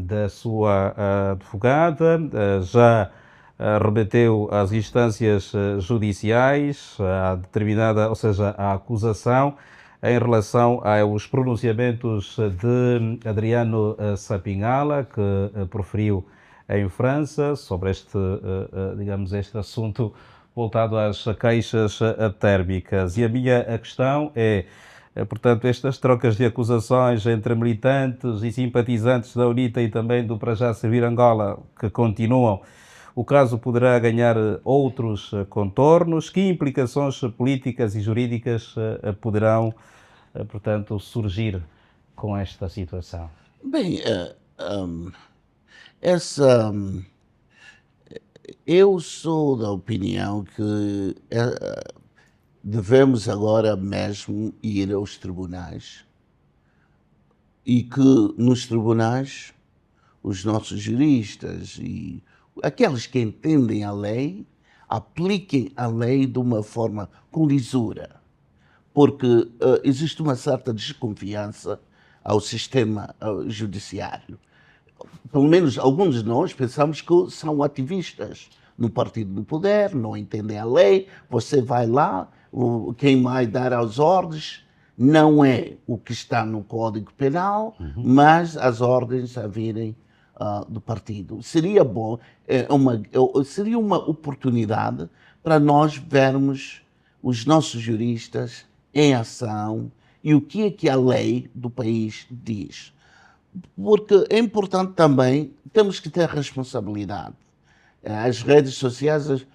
da sua advogada, já remeteu às instâncias judiciais a determinada, ou seja, a acusação em relação aos pronunciamentos de Adriano Sapinhala, que proferiu em França sobre digamos, este assunto voltado às queixas térmicas. E a minha questão é, portanto, estas trocas de acusações entre militantes e simpatizantes da UNITA e também do Para Já Servir Angola, que continuam, o caso poderá ganhar outros contornos? Que implicações políticas e jurídicas poderão, portanto, surgir com esta situação? Bem, eu sou da opinião que devemos agora mesmo ir aos tribunais e que nos tribunais os nossos juristas e aqueles que entendem a lei apliquem a lei de uma forma com lisura, porque existe uma certa desconfiança ao sistema judiciário. Pelo menos alguns de nós pensamos que são ativistas no partido do poder, não entendem a lei, você vai lá, quem vai dar as ordens não é o que está no Código Penal, mas as ordens a virem do partido. Seria bom, seria uma oportunidade para nós vermos os nossos juristas em ação e o que é que a lei do país diz. Porque é importante também, temos que ter responsabilidade. As redes sociais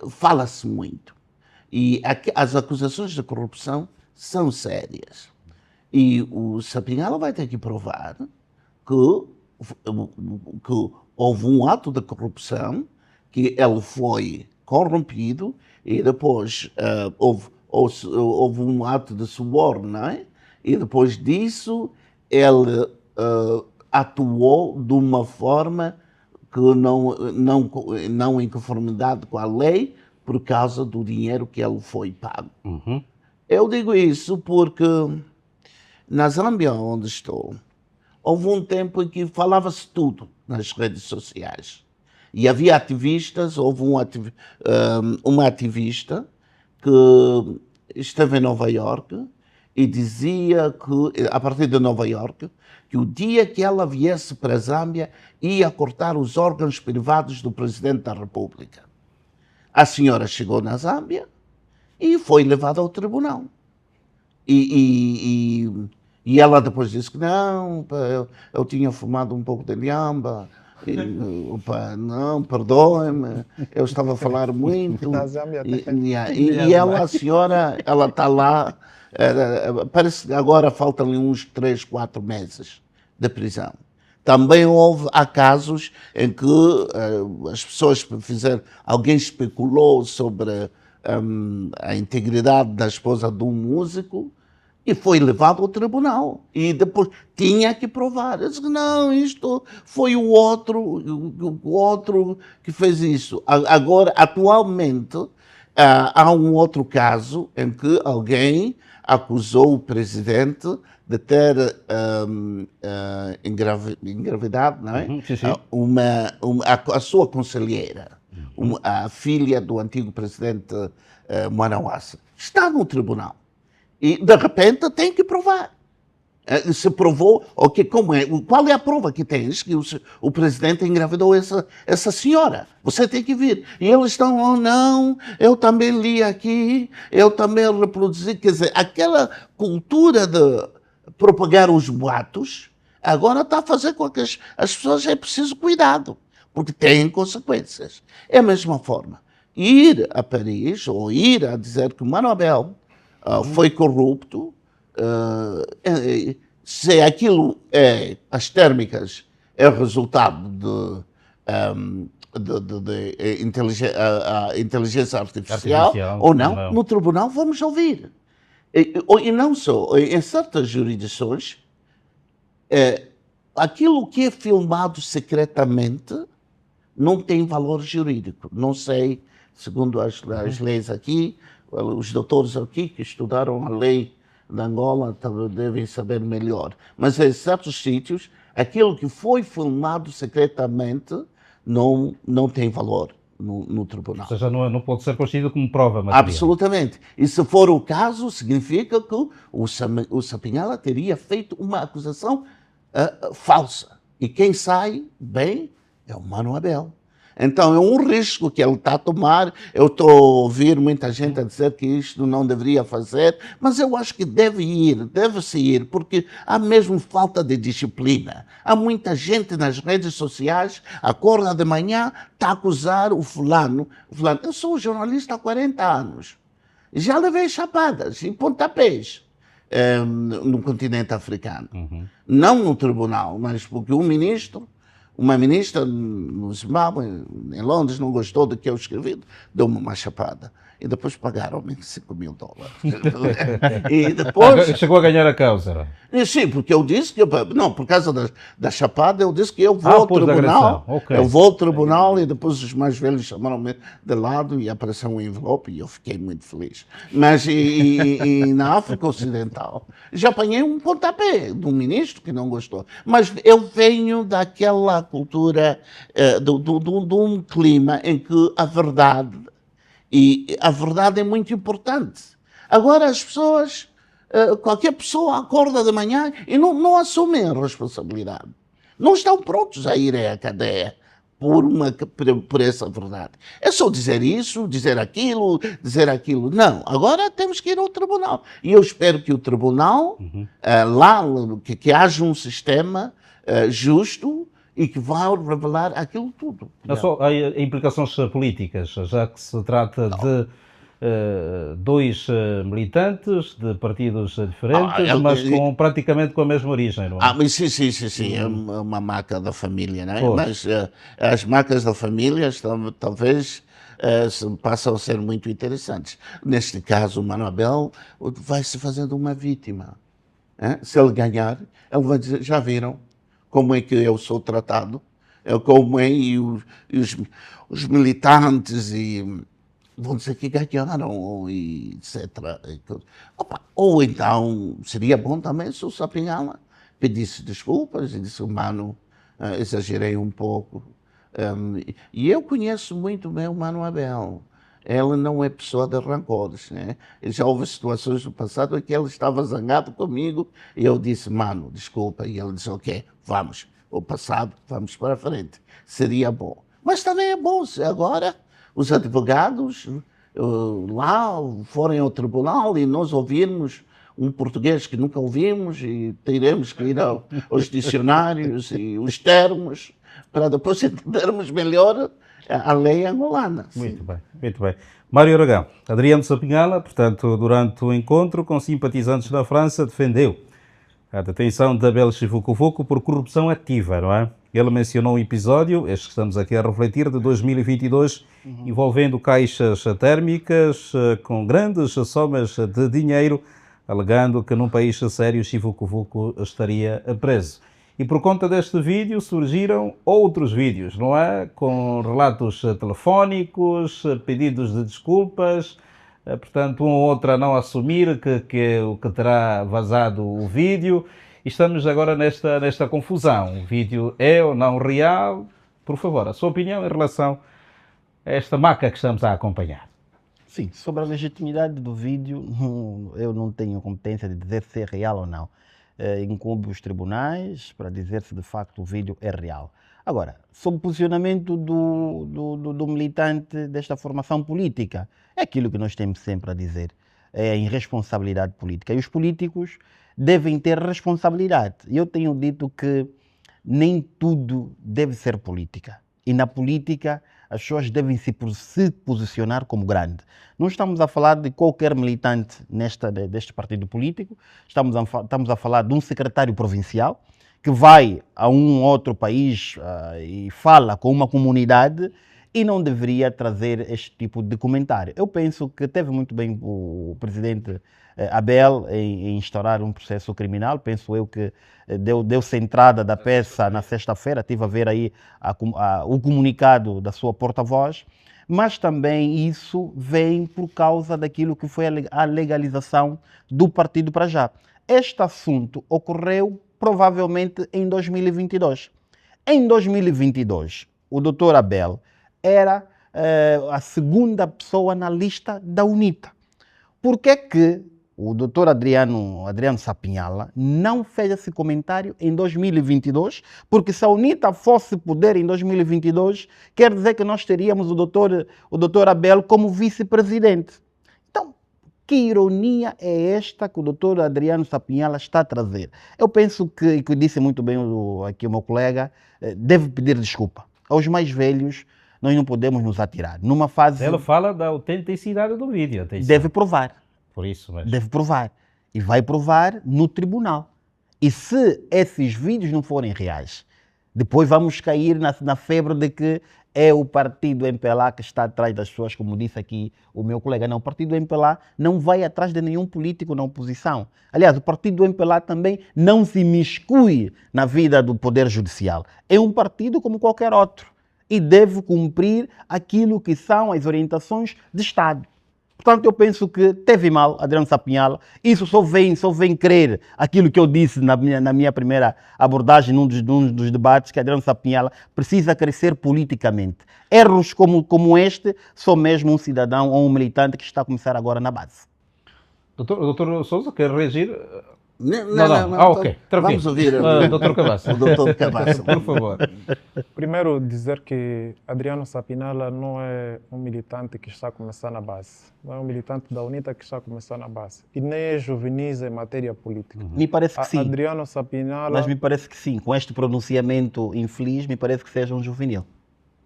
fala-se muito e as acusações de corrupção são sérias. E o Sapinhala vai ter que provar que houve um ato de corrupção, que ele foi corrompido e depois houve um ato de suborno, não é? E depois disso ele atuou de uma forma que não em conformidade com a lei por causa do dinheiro que ele foi pago. Eu digo isso porque na Zâmbia, onde estou, houve um tempo em que falava-se tudo nas redes sociais. E havia ativistas, houve uma ativista que esteve em Nova Iorque e dizia que, a partir de Nova Iorque, que o dia que ela viesse para a Zâmbia ia cortar os órgãos privados do Presidente da República. A senhora chegou na Zâmbia e foi levada ao tribunal. E ela depois disse que não, eu tinha fumado um pouco de lhamba, não, perdoe-me, eu estava a falar muito. E ela, a senhora, ela está lá, parece que agora faltam-lhe uns 3, 4 meses de prisão. Também há casos em que as pessoas alguém especulou sobre a integridade da esposa de um músico e foi levado ao tribunal. E depois tinha que provar. Eu disse, não, isto foi o outro que fez isso. Agora, atualmente, há um outro caso em que alguém acusou o presidente de ter engravidado, não é? A sua conselheira, a filha do antigo presidente Mwanawasa. Está no tribunal. E, de repente, tem que provar. Se provou, okay, qual é a prova que tens que o presidente engravidou essa senhora? Você tem que vir. E eles estão, oh não, eu também li aqui, eu também reproduzi. Quer dizer, aquela cultura de propagar os boatos, agora está a fazer com que as pessoas é preciso cuidado, porque têm consequências. É a mesma forma. Ir a Paris, ou ir a dizer que Manoel foi corrupto, se aquilo as térmicas é resultado de inteligência artificial ou não, no tribunal vamos ouvir. E não só, em certas jurisdições, aquilo que é filmado secretamente não tem valor jurídico. Não sei, segundo as leis aqui, os doutores aqui que estudaram a lei de Angola devem saber melhor. Mas em certos sítios, Aquilo que foi filmado secretamente não tem valor no tribunal. Ou seja, não pode ser constituído como prova material. Absolutamente. E se for o caso, significa que o Sapinhala teria feito uma acusação falsa. E quem sai bem é o Mano Abel. Então é um risco que ele está a tomar. Eu estou a ouvir muita gente a dizer que isto não deveria fazer, mas eu acho que deve-se ir, porque há mesmo falta de disciplina. Há muita gente nas redes sociais, acorda de manhã, está a acusar o fulano. Eu sou um jornalista há 40 anos. Já levei chapadas e pontapés no continente africano. Não no tribunal, mas porque uma ministra no Zimbábue, em Londres, não gostou do que eu escrevi, deu-me uma chapada. E depois pagaram-me $5.000. E depois... Chegou a ganhar a causa? Sim, porque eu disse que... Não, por causa da chapada, eu disse que eu vou ao tribunal. Okay. Eu vou ao tribunal e depois os mais velhos chamaram-me de lado e apareceu um envelope e eu fiquei muito feliz. Mas e na África Ocidental já apanhei um pontapé de um ministro que não gostou. Mas eu venho daquela cultura, de um clima em que a verdade é muito importante. Agora as pessoas, qualquer pessoa acorda de manhã e não assumem a responsabilidade. Não estão prontos a ir à cadeia por essa verdade. É só dizer isso, dizer aquilo. Não, agora temos que ir ao tribunal. E eu espero que o tribunal, que haja um sistema justo, e que vai revelar aquilo tudo. Não só há implicações políticas, já que se trata de dois militantes de partidos diferentes, mas praticamente com a mesma origem, não é? Sim. É uma marca da família, não é? Mas as marcas da família talvez passam a ser muito interessantes. Neste caso, o Mano Abel vai se fazendo uma vítima. Se ele ganhar, ele vai dizer, já viram como é que eu sou tratado, como é os militantes vão dizer que ganharam, etc. Ou então, seria bom também se o Sapinhala pedisse desculpas e disse, mano, exagerei um pouco. E eu conheço muito bem o Mano Abel. Ele não é pessoa de rancores, né? Já houve situações no passado em que ele estava zangado comigo e eu disse, mano, desculpa. E ele disse, ok, vamos. O passado, vamos para a frente. Seria bom. Mas também é bom se agora os advogados lá forem ao tribunal e nós ouvirmos um português que nunca ouvimos e teremos que ir aos dicionários e os termos para depois entendermos melhor a lei angolana. Muito bem. Mário Aragão, Adriano Sapinhala, portanto, durante o encontro com simpatizantes da França, defendeu a detenção de Abel Chivucovoco por corrupção ativa, não é? Ele mencionou um episódio, este que estamos aqui a refletir, de 2022, envolvendo caixas térmicas com grandes somas de dinheiro, alegando que num país sério Chivucovoco estaria preso. E por conta deste vídeo surgiram outros vídeos, não é? Com relatos telefónicos, pedidos de desculpas, portanto, um ou outro a não assumir que terá vazado o vídeo. E estamos agora nesta confusão. O vídeo é ou não real? Por favor, a sua opinião em relação a esta maca que estamos a acompanhar. Sim, sobre a legitimidade do vídeo, eu não tenho competência de dizer se é real ou não. Incumbe os tribunais para dizer se de facto o vídeo é real. Agora, sobre o posicionamento do militante desta formação política, é aquilo que nós temos sempre a dizer, é a irresponsabilidade política. E os políticos devem ter responsabilidade. Eu tenho dito que nem tudo deve ser política. E na política as pessoas devem se posicionar como grande. Não estamos a falar de qualquer militante deste partido político, estamos a falar de um secretário provincial que vai a um outro país e fala com uma comunidade e não deveria trazer este tipo de comentário. Eu penso que teve muito bem o presidente Abel em instaurar um processo criminal. Penso eu que deu-se entrada da peça na sexta-feira, tive a ver aí o comunicado da sua porta-voz, mas também isso vem por causa daquilo que foi a legalização do partido para já. Este assunto ocorreu provavelmente em 2022. Em 2022, o Dr. Abel era a segunda pessoa na lista da UNITA. Por que que o Dr. Adriano Sapinhala não fez esse comentário em 2022? Porque se a UNITA fosse poder em 2022, quer dizer que nós teríamos o Dr. Abel como vice-presidente. Então, que ironia é esta que o Dr. Adriano Sapinhala está a trazer? Eu penso que disse muito bem aqui o meu colega, deve pedir desculpa. Aos mais velhos, nós não podemos nos atirar. Numa fase... Ele fala da autenticidade do vídeo. Atenção. Deve provar. Por isso mesmo. Deve provar. E vai provar no tribunal. E se esses vídeos não forem reais, depois vamos cair na febre de que é o partido MPLA que está atrás das pessoas, como disse aqui o meu colega. Não, o partido MPLA não vai atrás de nenhum político na oposição. Aliás, o partido MPLA também não se imiscui na vida do Poder Judicial. É um partido como qualquer outro e deve cumprir aquilo que são as orientações de Estado. Portanto, eu penso que teve mal Adriano Sapinhala. Isso só vem crer aquilo que eu disse na minha primeira abordagem num dos debates, que Adriano Sapinhala precisa crescer politicamente. Erros como este, só mesmo um cidadão ou um militante que está a começar agora na base. Doutor Sousa, quer reagir? Não. Ok. Tranquilo. Vamos ouvir Dr. Cabasso. o Dr. Cabasso. Por favor. Primeiro, dizer que Adriano Sapinhala não é um militante que está a começar na base. Não é um militante da UNITA que está a começar na base. E nem é juveniza em matéria política. Me parece que sim. Adriano Sapinhala... Mas me parece que sim. Com este pronunciamento infeliz, me parece que seja um juvenil.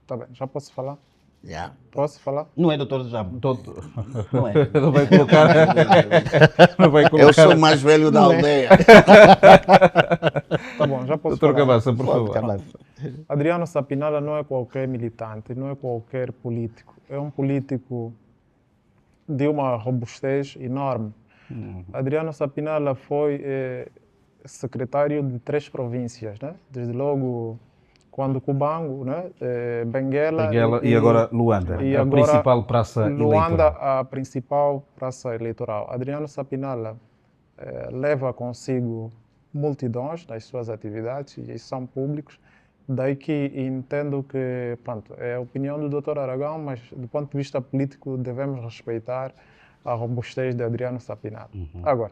Tá bem, já posso falar? Yeah. Posso falar? Não é, doutor Jambo? Não é. Não vai colocar. Não vai colocar. Eu sou o mais velho da aldeia. Tá bom, já posso Doutor falar. Cabasso, por favor. Adriano Sapinhala não é qualquer militante, não é qualquer político. É um político de uma robustez enorme. Adriano Sapinhala foi secretário de 3 províncias, né? Desde logo quando Cubango, né? Benguela e agora Luanda, e a agora principal praça Luanda, eleitoral. a principal praça eleitoral. Adriano Sapinhala leva consigo multidões nas suas atividades e são públicos. Daí que entendo que, pronto, é a opinião do Dr. Aragão, mas do ponto de vista político devemos respeitar a robustez de Adriano Sapinhala. Agora,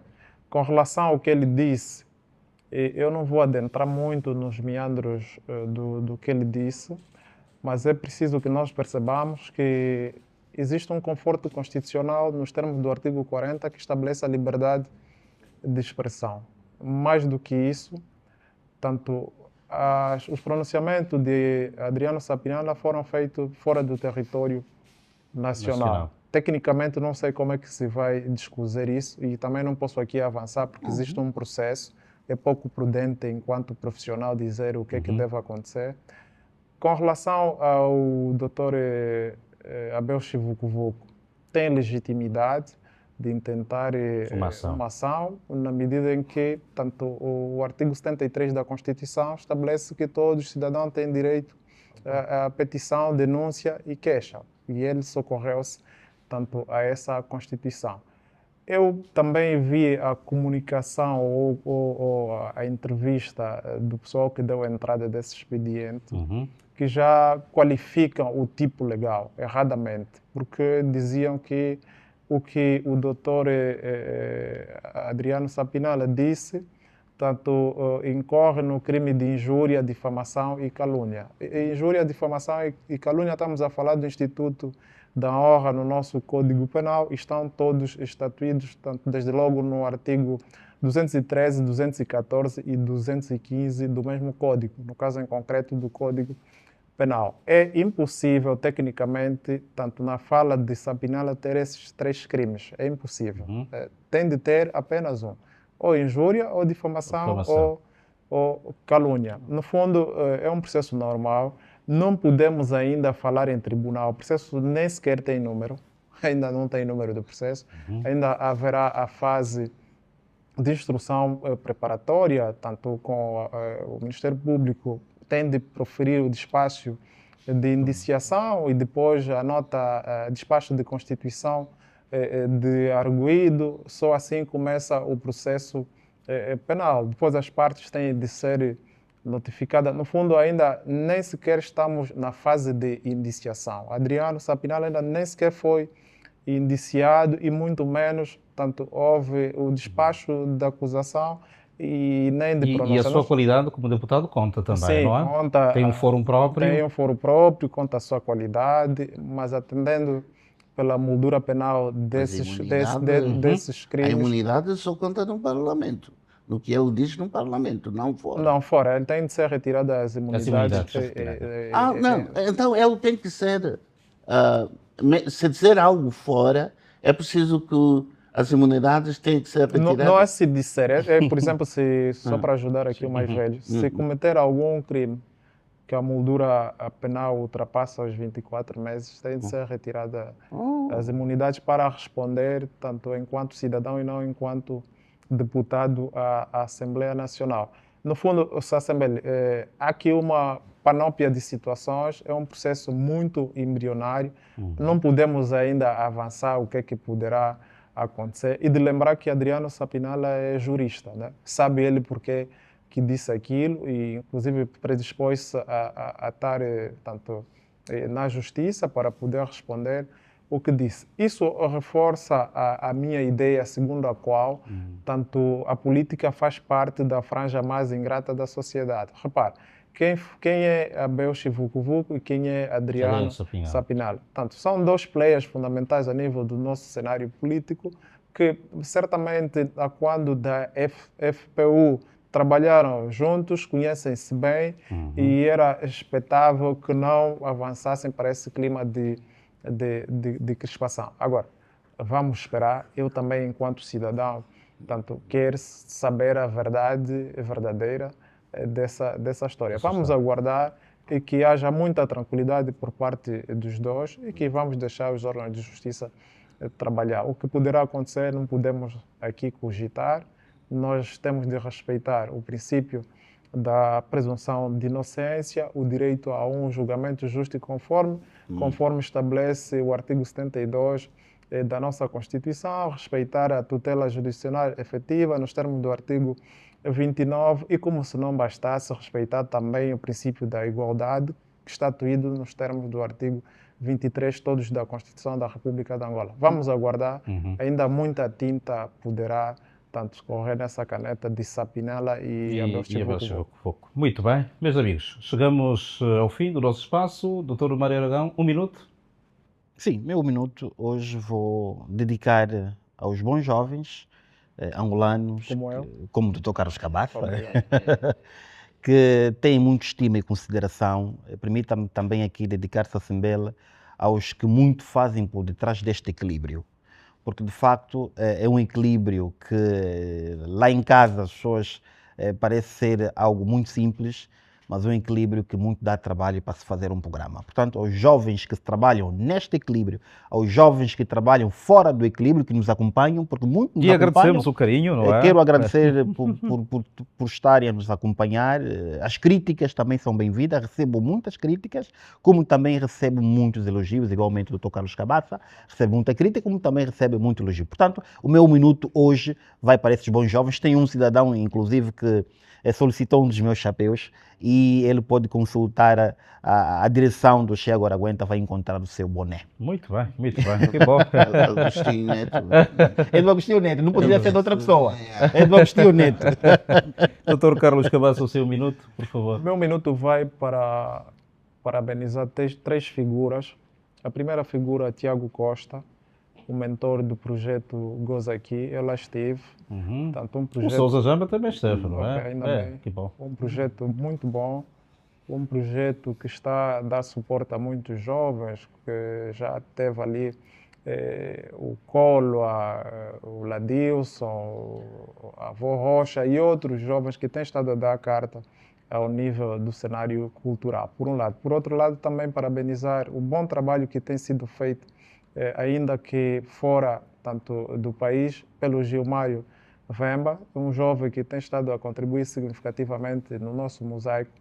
com relação ao que ele disse, eu não vou adentrar muito nos meandros do que ele disse, mas é preciso que nós percebamos que existe um conforto constitucional nos termos do artigo 40 que estabelece a liberdade de expressão. Mais do que isso, tanto os pronunciamentos de Adriano Sapinhala foram feitos fora do território nacional. Tecnicamente, não sei como é que se vai descozer isso e também não posso aqui avançar porque existe um processo. É pouco prudente, enquanto profissional, dizer o que é que deve acontecer. Com relação ao Dr. Abel Chivucovuco, tem legitimidade de intentar uma ação, na medida em que tanto o artigo 73 da Constituição estabelece que todos os cidadãos têm direito à petição, denúncia e queixa. E ele socorreu-se tanto a essa Constituição. Eu também vi a comunicação ou a entrevista do pessoal que deu a entrada desse expediente, que já qualificam o tipo legal erradamente, porque diziam que o que o doutor Adriano Sapinhala disse, tanto incorre no crime de injúria, difamação e calúnia. Injúria, difamação e calúnia, estamos a falar do Instituto da Honra no nosso Código Penal, estão todos estatuídos, desde logo no artigo 213, 214 e 215 do mesmo Código, no caso em concreto do Código Penal. É impossível, tecnicamente, tanto na fala de Sapinhala, ter esses 3 crimes. É impossível. Tem de ter apenas um. Ou injúria, ou difamação. Ou calúnia. No fundo, é um processo normal. Não podemos ainda falar em tribunal. O processo nem sequer tem número. Ainda não tem número do processo. Ainda haverá a fase de instrução preparatória, tanto com o Ministério Público tem de proferir o despacho de indiciação e depois a nota despacho de constituição de arguido. Só assim começa o processo penal. Depois as partes têm de ser notificadas. No fundo, ainda nem sequer estamos na fase de indiciação. Adriano Sapinala ainda nem sequer foi indiciado e muito menos, tanto houve o despacho da acusação e nem de E a pronunciamento. sua qualidade como deputado conta também, Sim, não é? conta, Tem um fórum próprio. tem um foro próprio, conta a sua qualidade, mas atendendo pela moldura penal desses A crimes. imunidade só conta no Parlamento. No que ele diz no Parlamento, não fora. Não, fora, ele tem de ser retirado das imunidades. Não, então ele tem que ser. Se dizer algo fora, é preciso que as imunidades têm que ser retiradas. Não é se disser, por exemplo, só para ajudar aqui o mais velho, se cometer algum crime que a moldura penal ultrapassa os 24 meses, tem de ser retirada as imunidades para responder, tanto enquanto cidadão e não enquanto deputado à Assembleia Nacional. No fundo, há aqui uma panóplia de situações, é um processo muito embrionário, não podemos ainda avançar o que é que poderá acontecer. E de lembrar que Adriano Sapinala é jurista, né? Sabe ele porque que disse aquilo e, inclusive, predispôs-se a estar tanto na justiça para poder responder o que disse. Isso reforça a minha ideia, segundo a qual tanto a política faz parte da franja mais ingrata da sociedade. Repare, quem é Abel Vucu e quem é Adriano Sapinala? Tanto, são dois players fundamentais a nível do nosso cenário político que, certamente, quando da FPU trabalharam juntos, conhecem-se bem e era expectável que não avançassem para esse clima de crispação. Agora, vamos esperar. Eu também, enquanto cidadão, tanto quero saber a verdade verdadeira dessa história. Vamos aguardar e que haja muita tranquilidade por parte dos dois e que vamos deixar os órgãos de justiça trabalhar. O que poderá acontecer não podemos aqui cogitar. Nós temos de respeitar o princípio da presunção de inocência, o direito a um julgamento justo e conforme estabelece o artigo 72 da nossa Constituição, respeitar a tutela judicial efetiva nos termos do artigo 29 e, como se não bastasse, respeitar também o princípio da igualdade, que está estatuído nos termos do artigo 23, todos da Constituição da República de Angola. Vamos aguardar, ainda muita tinta poderá tanto escorrer nessa caneta de Sapinala e Abel Vucu. Muito bem, meus amigos, chegamos ao fim do nosso espaço. Dr. Mário Aragão, um minuto. Sim, meu minuto hoje vou dedicar aos bons jovens angolanos, como o Dr. Carlos Cabaça, que têm muita estima e consideração. Permita-me também aqui dedicar-se a Sembela aos que muito fazem por detrás deste equilíbrio. Porque, de facto, é um equilíbrio que lá em casa as pessoas parece ser algo muito simples, mas um equilíbrio que muito dá trabalho para se fazer um programa. Portanto, aos jovens que trabalham neste equilíbrio, aos jovens que trabalham fora do equilíbrio, que nos acompanham, porque muito nos agradecemos o carinho, não é? Quero agradecer por estarem a nos acompanhar. As críticas também são bem-vindas, recebo muitas críticas, como também recebo muitos elogios, igualmente o Dr. Carlos Cabaça, recebe muita crítica, como também recebe muito elogio. Portanto, o meu minuto hoje vai para esses bons jovens. Tem um cidadão, inclusive, que solicitou um dos meus chapéus e ele pode consultar a direção do Che Agora Aguenta, vai encontrar o seu boné. Muito bem, que bom. Agostinho Neto. É do Agostinho Neto, não poderia ser de outra pessoa. É do Agostinho Neto. Dr. Carlos Cabaça, o seu minuto, por favor. Meu minuto vai para parabenizar três figuras. A primeira figura, Tiago Costa, o mentor do projeto Goza Aqui, eu lá esteve. Tanto um projeto... O Sousa Jamba também esteve, não é? Ainda bem. Que bom. Um projeto muito bom, um projeto que está a dar suporte a muitos jovens, que já teve ali o Colo, o Ladilson, a Avó Rocha e outros jovens que têm estado a dar a carta ao nível do cenário cultural, por um lado. Por outro lado, também parabenizar o bom trabalho que tem sido feito ainda que fora tanto do país, pelo Gilmário Vemba, um jovem que tem estado a contribuir significativamente no nosso mosaico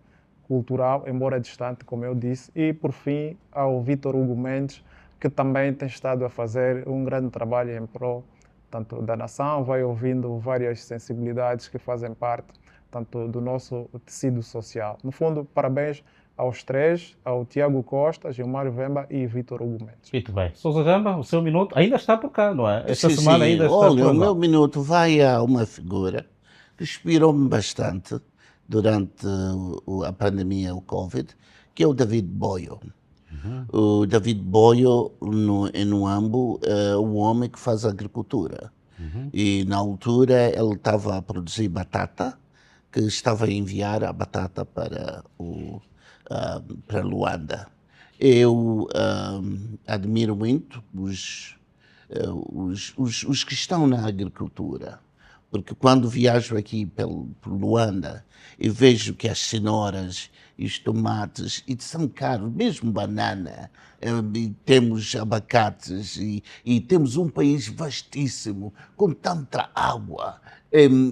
cultural, embora distante, como eu disse, e por fim ao Vítor Hugo Mendes, que também tem estado a fazer um grande trabalho em prol tanto da nação, vai ouvindo várias sensibilidades que fazem parte tanto do nosso tecido social. No fundo, parabéns aos três, ao Tiago Costa, Gilmário Vemba e Vítor Hugo Mendes. Muito bem. Sousa Jamba, o seu minuto ainda está por cá, não é? Esta Sim, semana sim. ainda está Olha, por o meu Angola. minuto vai a uma figura que inspirou-me bastante durante a pandemia, o Covid, que é o David Boyo. O David Boyo, no Ambo, é um homem que faz agricultura. E na altura ele estava a produzir batata, que estava a enviar a batata para Luanda. Eu admiro muito os que estão na agricultura, porque quando viajo aqui por Luanda e vejo que as cenouras e os tomates e são caros, mesmo banana, e temos abacates e temos um país vastíssimo, com tanta água.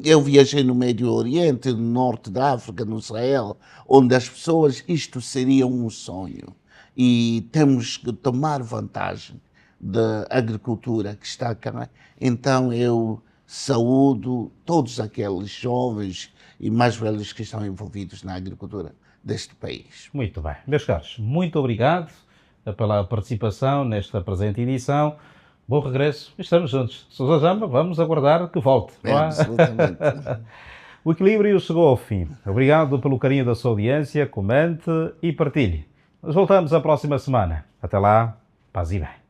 Eu viajei no Médio Oriente, no Norte da África, no Israel, onde as pessoas, isto seria um sonho. E temos que tomar vantagem da agricultura que está cá. Então eu saúdo todos aqueles jovens e mais velhos que estão envolvidos na agricultura deste país. Muito bem. Meus caros, muito obrigado pela participação nesta presente edição. Bom regresso. Estamos juntos. Sousa Jamba, vamos aguardar que volte. Não é? Absolutamente. O equilíbrio chegou ao fim. Obrigado pelo carinho da sua audiência. Comente e partilhe. Nós voltamos a próxima semana. Até lá. Paz e bem.